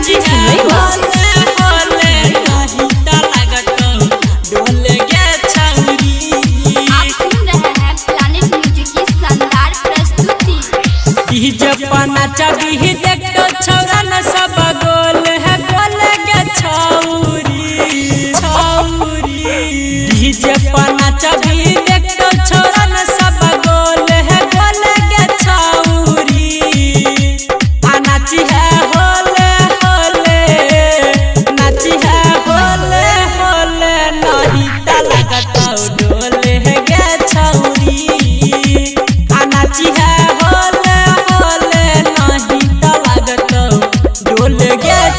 सतीश रैमा। चबी देखो छौरा न सब गोल है गोल गे छौरी छौरी डीजे पना चबी देखो छौरा न सब गोल है गोल गे छौरी आ नाची है होले होले नाची है होले होले नहीं ता लगता डोले है गे छौरी आ नाची है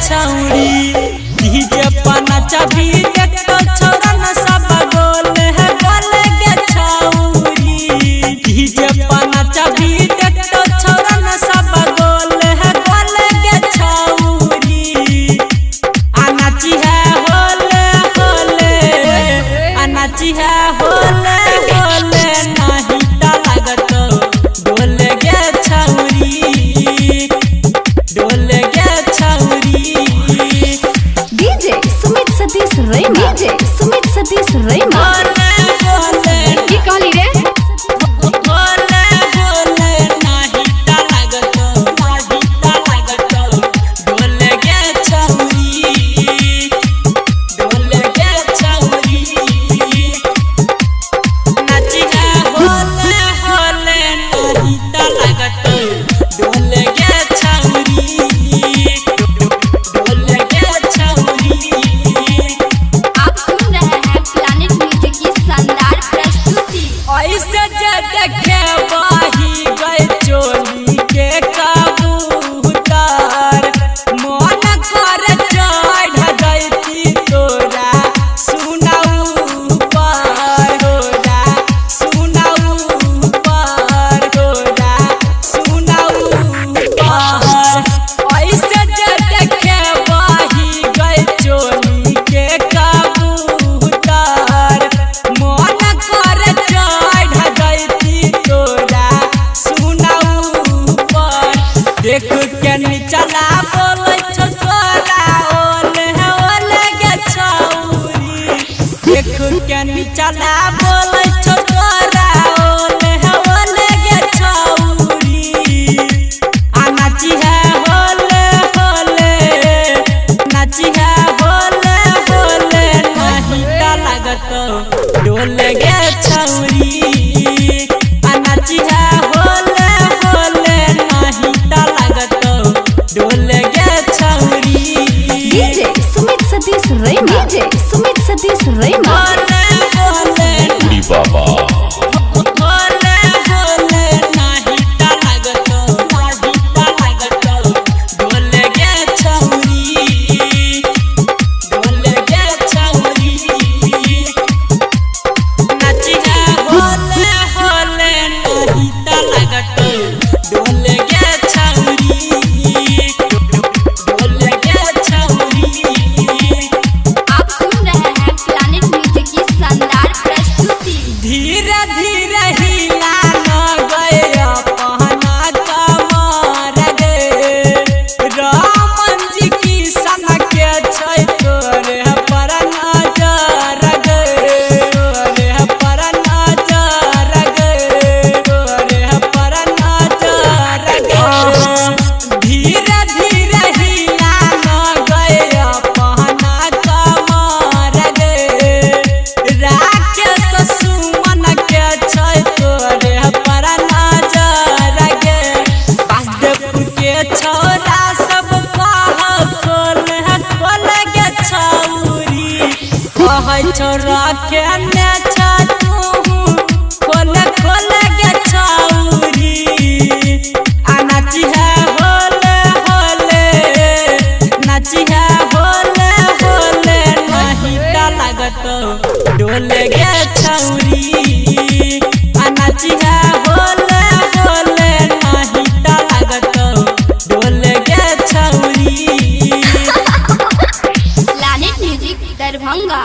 छौरी डीजे पना चबी देखो छौरा न सब गोल है गोल गे छौरी डीजे पना चबी देखो छौरा न सब गोल है गोल गे छौरी आ नाची है होले होले आ नाची है होले होले नहीं ता लगतो डोल गे छौरी डोल गे सतीश रैमा। सुमित सतीश रैमा की कहली रे देख के निचला बोलै छ तोरा ओल है ओल गे छौरी देख के निचला बोलै छ तोरा ओल है ओल गे छौरी आ नाची है होले होले नाची है होले होले नहीं ता लगतो डोल गे छौरी आ नाची है होले होले नहीं ता डोल गे छौरी डीजे सुमित सतीश रैमा। सुमित सतीश रैमा बाबा होले होले नहीं ता लगतो डोल गे छौरी डोल गे छौरी नाची है होले होले नहीं ता लगतो डोल गे धीरे धीरे हिला न गया पहना कमर गे रामन जी की सन के छै तोरे पर नजर गे तोरे पर नजर गे तोरे पर नजर गे धीरे धीरे हिला न गया पहना कमर गे राकेश छौरा सब कह छोरा के ने तू खोल खोल गे छौरी आ नाची है होले होले नाची है होले होले नहीं ता लगतो डोल गे छौरी आ नाची है होले होले नहीं ता लगतो डोल गे छौरी दरभंगा।